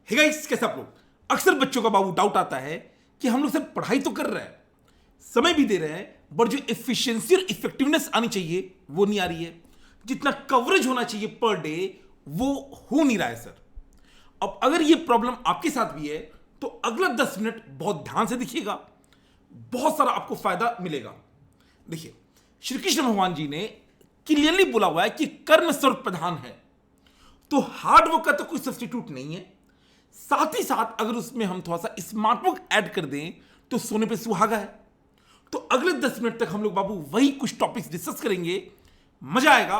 Hey guys, कैसे आप लोग? अक्सर बच्चों का बाबू डाउट आता है कि हम लोग सिर्फ पढ़ाई तो कर रहे हैं, समय भी दे रहे हैं, बट जो एफिशिएंसी और इफेक्टिवनेस आनी चाहिए वो नहीं आ रही है। जितना कवरेज होना चाहिए पर डे वो हो नहीं रहा है सर। अब अगर ये प्रॉब्लम आपके साथ भी है तो अगला 10 मिनट बहुत ध्यान से देखिएगा, बहुत सारा आपको फायदा मिलेगा। देखिए, श्री कृष्ण भगवान जी ने क्लियरली बोला हुआ है कि कर्म सर्व प्रधान है, तो हार्ड वर्क का तो कोई सब्स्टिट्यूट नहीं है। साथ ही साथ अगर उसमें हम थोड़ा सा स्मार्ट वर्क ऐड कर दें तो सोने पे सुहागा है। तो अगले 10 मिनट तक हम लोग बाबू वही कुछ टॉपिक्स डिस्कस करेंगे, मजा आएगा।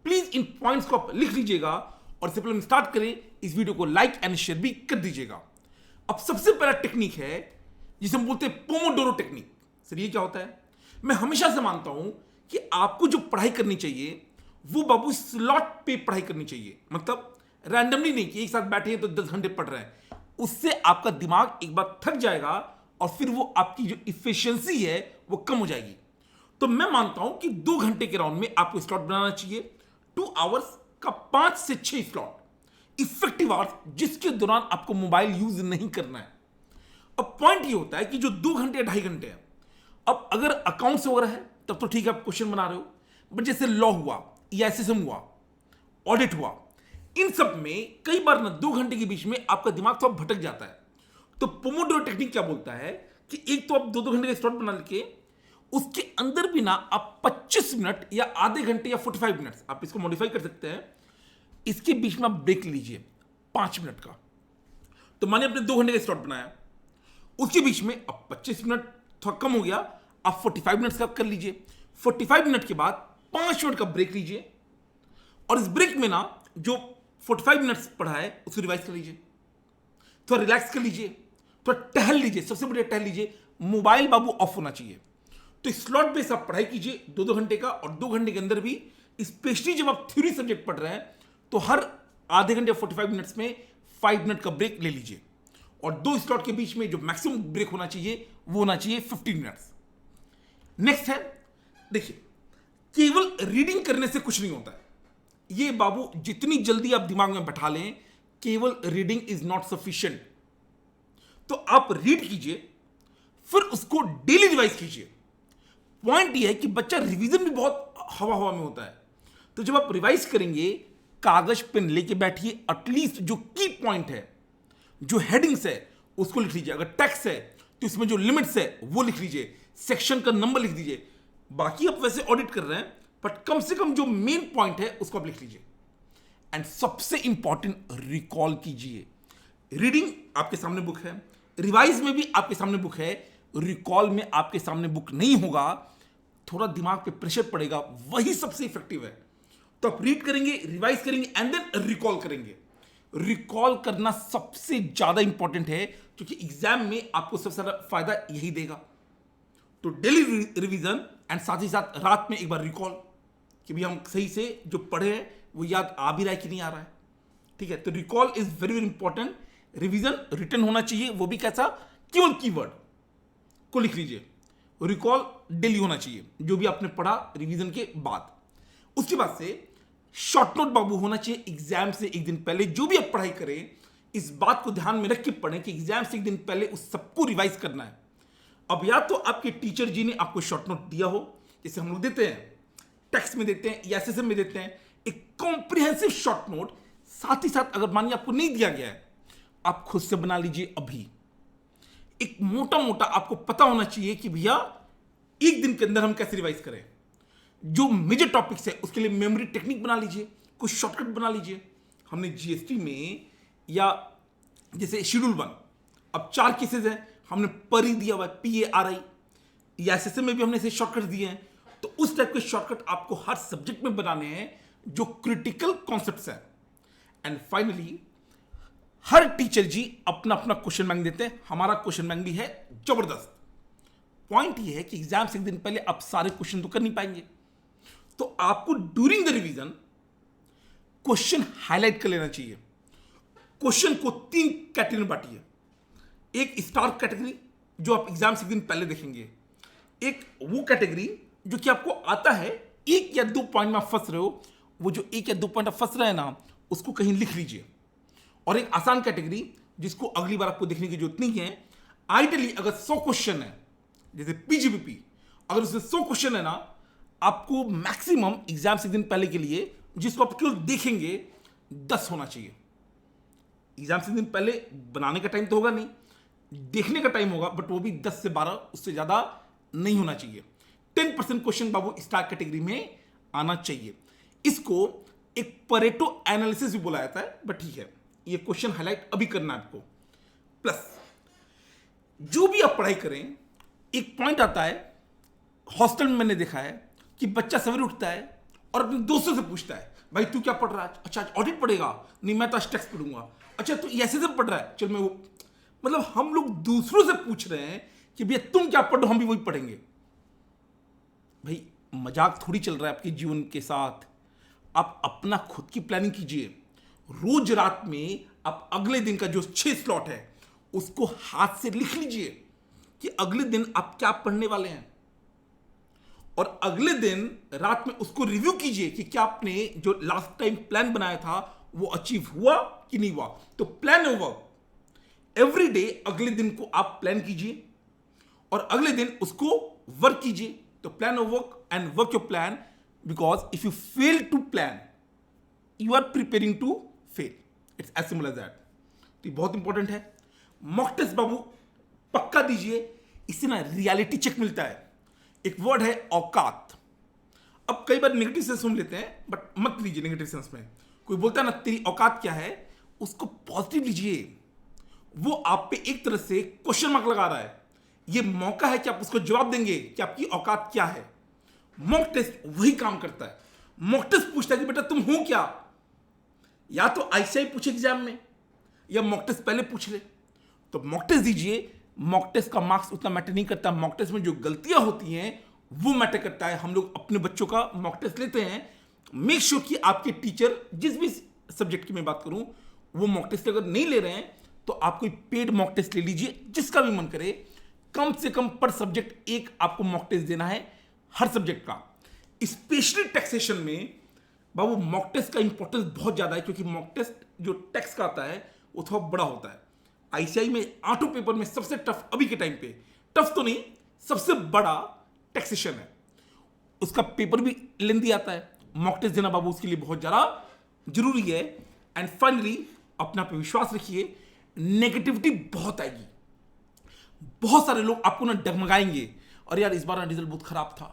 प्लीज इन पॉइंट्स को आप लिख लीजिएगा और इससे पहले हम स्टार्ट करें, इस वीडियो को लाइक एंड शेयर भी कर दीजिएगा। अब सबसे पहला टेक्निक है जिसे हम बोलते हैं पोमोडोरो टेक्निक। सर ये क्या होता है? मैं हमेशा से मानता हूं कि आपको जो पढ़ाई करनी चाहिए वो बाबू स्लॉट पे पढ़ाई करनी चाहिए, मतलब रैंडमली नहीं कि एक साथ बैठे हैं तो 10 घंटे पढ़ रहे हैं। उससे आपका दिमाग एक बार थक जाएगा और फिर वो आपकी जो इफिशियंसी है वो कम हो जाएगी। तो मैं मानता हूं कि 2 घंटे के राउंड में आपको स्लॉट बनाना चाहिए। 2 आवर्स का 5 से 6 स्लॉट, इफेक्टिव आवर्स जिसके दौरान आपको मोबाइल यूज नहीं करना है। अब पॉइंट ये होता है कि जो 2 घंटे या 2.5 घंटे हैं, अब अगर अकाउंट्स वगैरह है तब तो ठीक है, आप क्वेश्चन बना रहे हो, बट जैसे लॉ हुआ या एसएसएम हुआ, ऑडिट हुआ, इन सब में कई बार ना 2 घंटे के बीच में आपका दिमाग थोड़ा भटक जाता है। तो पोमोडोरो टेक्निक क्या बोलता है कि एक तो आप 2-2 घंटे का स्लॉट बना के उसके अंदर भी ना आप 25 मिनट या आधे घंटे या 45 मिनट्स, आप इसको मॉडिफाई कर सकते हैं, इसके बीच में आप ब्रेक लीजिए 5 मिनट का। तो मानिए आपने 2 घंटे का स्लॉट बनाया, उसके बीच में अब 25 मिनट थोड़ा कम हो गया, आप 45 मिनट्स का कर लीजिए। 45 मिनट के बाद 5 मिनट का ब्रेक लीजिए और इस ब्रेक में ना जो 45 मिनट्स पढ़ा है उसको रिवाइज कर लीजिए, थोड़ा रिलैक्स कर लीजिए, थोड़ा टहल लीजिए, सबसे बढ़िया टहल लीजिए। मोबाइल बाबू ऑफ होना चाहिए। तो स्लॉट बेस आप पढ़ाई कीजिए 2-2 घंटे का, और 2 घंटे के अंदर भी स्पेशली जब आप थ्योरी सब्जेक्ट पढ़ रहे हैं तो हर आधे घंटे 45 मिनट्स में 5 मिनट का ब्रेक ले लीजिए, और 2 स्लॉट के बीच में जो मैक्सिमम ब्रेक होना चाहिए वो होना चाहिए 15 मिनट्स। नेक्स्ट है, देखिए, केवल रीडिंग करने से कुछ नहीं होता है। ये बाबू जितनी जल्दी आप दिमाग में बैठा लें, केवल रीडिंग इज नॉट सफिशिएंट। तो आप रीड कीजिए, फिर उसको डेली रिवाइज कीजिए। पॉइंट ये है कि बच्चा रिवीजन भी बहुत हवा हवा में होता है, तो जब आप रिवाइज करेंगे कागज पेन लेके बैठिए, एटलीस्ट जो की पॉइंट है, जो हेडिंग्स है उसको लिख लीजिए। अगर टेक्स्ट है तो इसमें जो लिमिट्स है वो लिख लीजिए, सेक्शन का नंबर लिख दीजिए। बाकी आप वैसे ऑडिट कर रहे हैं बट कम से कम जो मेन पॉइंट है उसको आप लिख लीजिए। एंड सबसे इंपॉर्टेंट, रिकॉल कीजिए। रीडिंग आपके सामने बुक है, रिवाइज में भी आपके सामने बुक है, रिकॉल में आपके सामने बुक नहीं होगा, थोड़ा दिमाग पे प्रेशर पड़ेगा, वही सबसे इफेक्टिव है। तो आप रीड करेंगे, रिवाइज करेंगे एंड देन रिकॉल करेंगे। रिकॉल करना सबसे ज्यादा इंपॉर्टेंट है क्योंकि एग्जाम में आपको सबसे ज्यादा फायदा यही देगा। तो डेली रिवीजन एंड साथ ही साथ रात में एक बार रिकॉल कि भी हम सही से जो पढ़े हैं वो याद आ भी रहा है कि नहीं आ रहा है। ठीक है, तो recall is very very important. Revision return होना चाहिए, वो भी कैसा, केवल कीवर्ड को लिख लीजिए। रिकॉल डेली होना चाहिए जो भी आपने पढ़ा रिवीजन के बाद। उसके बाद से शॉर्ट नोट बाबू होना चाहिए एग्जाम से एक दिन पहले। जो भी आप पढ़ाई करें इस बात को ध्यान में रख के पढ़ें कि एग्जाम से एक दिन पहले उस सबको रिवाइज करना है। अब या तो आपके टीचर जी ने आपको शॉर्ट नोट दिया हो, जैसे हम लोग देते हैं, टेक्स्ट में देते हैं या एसएसएम में देते हैं, एक कॉम्प्रिहेंसिव शॉर्ट नोट। साथ ही साथ अगर मानिए आपको नहीं दिया गया है, आप खुद से बना लीजिए। अभी एक मोटा मोटा आपको पता होना चाहिए कि भैया एक दिन के अंदर हम कैसे रिवाइज करें। जो मेजर टॉपिक्स है उसके लिए मेमोरी टेक्निक बना लीजिए, कुछ शॉर्टकट बना लीजिए। हमने जीएसटी में या जैसे शेड्यूल 1, अब 4 केसेस हैं, हमने पर ही दिया हुआ है, PARI, या एसएसएम में भी हमने ऐसे शॉर्टकट दिए हैं। तो उस टाइप के शॉर्टकट आपको हर सब्जेक्ट में बनाने हैं जो क्रिटिकल कॉन्सेप्ट्स हैं। एंड फाइनली हर टीचर जी अपना अपना क्वेश्चन बैंक देते हैं, हमारा क्वेश्चन बैंक भी है जबरदस्त। पॉइंट ये है कि एग्जाम से एक दिन पहले आप सारे क्वेश्चन तो कर नहीं पाएंगे, तो आपको during the revision question highlight कर लेना चाहिए। क्वेश्चन को 3 कैटेगरी में बांटिए। एक स्टार कैटेगरी जो आप एग्जाम से एक दिन पहले देखेंगे, एक वो कैटेगरी जो कि आपको आता है, 1 या 2 पॉइंट में आप फंस रहे हो, वो जो 1 या 2 पॉइंट आप फंस रहे हैं ना उसको कहीं लिख लीजिए। और एक आसान कैटेगरी जिसको अगली बार आपको देखने की जरूरत नहीं है। आइडियली अगर 100 क्वेश्चन है, जैसे पीजीबीपी, अगर उसमें 100 क्वेश्चन है ना, आपको मैक्सिमम एग्जाम से एक दिन पहले के लिए जिसको आप केवल देखेंगे 10 होना चाहिए। एग्जाम से एक दिन पहले बनाने का टाइम तो होगा नहीं, देखने का टाइम होगा, बट वो भी 10 से 12, उससे ज्यादा नहीं होना चाहिए। 10% क्वेश्चन बाबू स्टार कैटेगरी में आना चाहिए। इसको एक परेटो एनालिसिस भी बोला जाता है, बट ठीक है, ये क्वेश्चन हाईलाइट अभी करना है आपको। प्लस जो भी आप पढ़ाई करें, एक पॉइंट आता है, हॉस्टल में मैंने देखा है कि बच्चा सवेरे उठता है और अपने दोस्तों से पूछता है, भाई तू क्या पढ़ रहा है? अच्छा आज ऑडिट पढ़ेगा? नहीं मैं तो आज टैक्स पढ़ूंगा। अच्छा तू ऐसे से पढ़ रहा है? चल मैं वो, मतलब हम लोग दूसरों से पूछ रहे हैं कि भैया तुम क्या पढ़ रहे हो, हम भी वही पढ़ेंगे। भाई मजाक थोड़ी चल रहा है आपके जीवन के साथ। आप अपना खुद की प्लानिंग कीजिए। रोज रात में आप अगले दिन का जो 6 स्लॉट है उसको हाथ से लिख लीजिए कि अगले दिन आप क्या पढ़ने वाले हैं, और अगले दिन रात में उसको रिव्यू कीजिए कि क्या आपने जो लास्ट टाइम प्लान बनाया था वो अचीव हुआ कि नहीं हुआ। तो प्लान ओवर एवरी डे, अगले दिन को आप प्लान कीजिए और अगले दिन उसको वर्क कीजिए। तो plan your work and work your plan, because if you fail to plan you are preparing to fail. It's as simple as that. तो ये बहुत इंपॉर्टेंट है। मॉक टेस्ट बाबू पक्का दीजिए, इससे ना रियलिटी चेक मिलता है। एक वर्ड है औकात। अब कई बार नेगेटिव सेंस सुन लेते हैं, बट मत लीजिए नेगेटिव सेंस में। कोई बोलता है ना तेरी औकात क्या है, उसको पॉजिटिव लीजिए। वो आप पे एक तरह से क्वेश्चन मार्क लगा रहा है। ये मौका है कि आप उसको जवाब देंगे कि आपकी औकात क्या है। मॉक टेस्ट वही काम करता है। मॉक टेस्ट पूछता है कि बेटा तुम हो क्या। या तो आईसीआई पूछे एग्जाम में, या मॉक टेस्ट पहले पूछ ले। तो मॉक टेस्ट दीजिए। मॉक टेस्ट का मार्क्स उतना मैटर नहीं करता। मॉक टेस्ट में जो गलतियां होती हैं वो मैटर करता है। हम लोग अपने बच्चों का मॉक टेस्ट लेते हैं। मेक श्योर कि आपके टीचर, जिस भी सब्जेक्ट की मैं बात करूं, वो मॉक टेस्ट अगर नहीं ले रहे हैं तो आप कोई पेड मॉक टेस्ट ले लीजिए, जिसका भी मन करे। कम से कम पर सब्जेक्ट एक आपको मॉक टेस्ट देना है, हर सब्जेक्ट का। स्पेशली टैक्सेशन में बाबू मॉक टेस्ट का इंपॉर्टेंस बहुत ज्यादा है, क्योंकि मॉक टेस्ट जो टैक्स का आता है वो थोड़ा बड़ा होता है। आईसीआई में 8 पेपर में सबसे टफ अभी के टाइम पे, टफ तो नहीं, सबसे बड़ा टैक्सेशन है। उसका पेपर भी लेंदी आता है। मॉक टेस्ट देना बाबू उसके लिए बहुत ज्यादा जरूरी है। एंड फाइनली अपना पे विश्वास रखिए। नेगेटिविटी बहुत आएगी। बहुत सारे लोग आपको ना डगमगाएंगे, और यार इस बार ना रिजल्ट बहुत खराब था,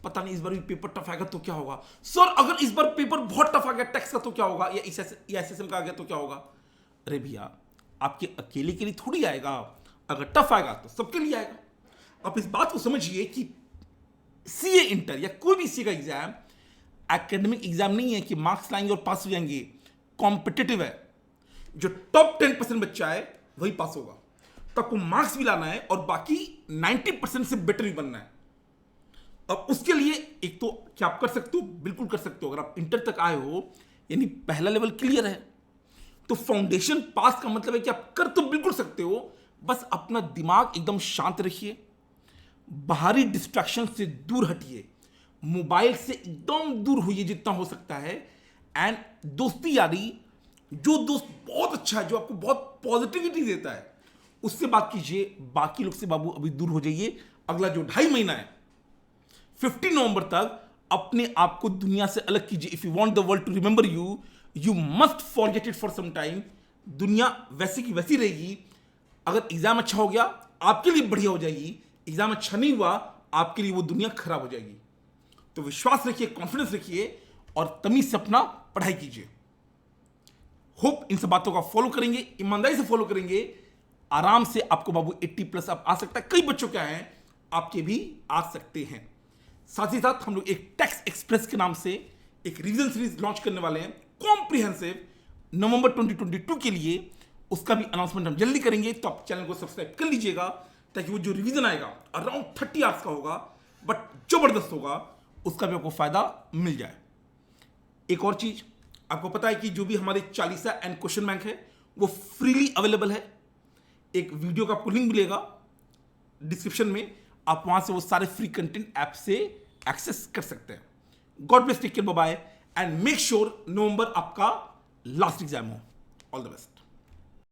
पता नहीं इस बार भी पेपर टफ आएगा तो क्या होगा। सर अगर इस बार पेपर बहुत टफ आ गया टैक्स का तो क्या होगा, या एसएसएम का आ गया तो क्या होगा। अरे भैया आपके अकेले के लिए थोड़ी आएगा। अगर टफ आएगा तो सबके लिए आएगा। आप इस बात को समझिए कि सीए इंटर या कोई भी सीए का एग्जाम एकेडमिक एग्जाम नहीं है कि मार्क्स लाएंगे और पास हो जाएंगे। कॉम्पिटिटिव है। जो टॉप 10% बच्चा है वही पास होगा। तो आपको मार्क्स भी लाना है और बाकी 90% से बेटर भी बनना है। अब उसके लिए एक तो क्या आप कर सकते हो, बिल्कुल कर सकते हो। अगर आप इंटर तक आए हो यानी पहला लेवल क्लियर है, तो फाउंडेशन पास का मतलब है कि आप कर तो बिल्कुल सकते हो। बस अपना दिमाग एकदम शांत रखिए, बाहरी डिस्ट्रैक्शन से दूर हटिए, मोबाइल से एकदम दूर होइए जितना हो सकता है। एंड दोस्ती यारी, जो दोस्त बहुत अच्छा है, जो आपको बहुत पॉजिटिविटी देता है, उससे बात कीजिए। बाकी लोग से बाबू अभी दूर हो जाइए। अगला जो 2.5 महीना है 15 नवंबर तक अपने आप को दुनिया से अलग कीजिए। If you want the world to remember you, you must forget it for some time. दुनिया वैसी की वैसी रहेगी। अगर एग्जाम अच्छा हो गया आपके लिए बढ़िया हो जाएगी, एग्जाम अच्छा नहीं हुआ आपके लिए वो दुनिया खराब हो जाएगी। तो विश्वास रखिए, कॉन्फिडेंस रखिए और तमीज से अपना पढ़ाई कीजिए। होप इन सब बातों का फॉलो करेंगे, ईमानदारी से फॉलो करेंगे, आराम से आपको बाबू 80+ अब आ सकता है। कई बच्चों क्या है आपके भी आ सकते हैं। साथ ही साथ हम लोग एक टैक्स एक्सप्रेस के नाम से एक रिवीजन सीरीज लॉन्च करने वाले हैं, कॉम्प्रिहेंसिव, नवंबर 2022 के लिए। उसका भी अनाउंसमेंट हम जल्दी करेंगे। तो आप चैनल को सब्सक्राइब कर लीजिएगा, ताकि वो जो रिवीजन आएगा अराउंड 30 आवर्स का होगा, बट जबरदस्त होगा, उसका भी आपको फायदा मिल जाए। एक और चीज, आपको पता है कि जो भी हमारे 40 एंड क्वेश्चन बैंक है वो फ्रीली अवेलेबल है। एक वीडियो का आपको लिंक मिलेगा डिस्क्रिप्शन में, आप वहां से वो सारे फ्री कंटेंट ऐप से एक्सेस कर सकते हैं। God bless, take care, bye bye, and make sure November आपका लास्ट एग्जाम हो। All the best.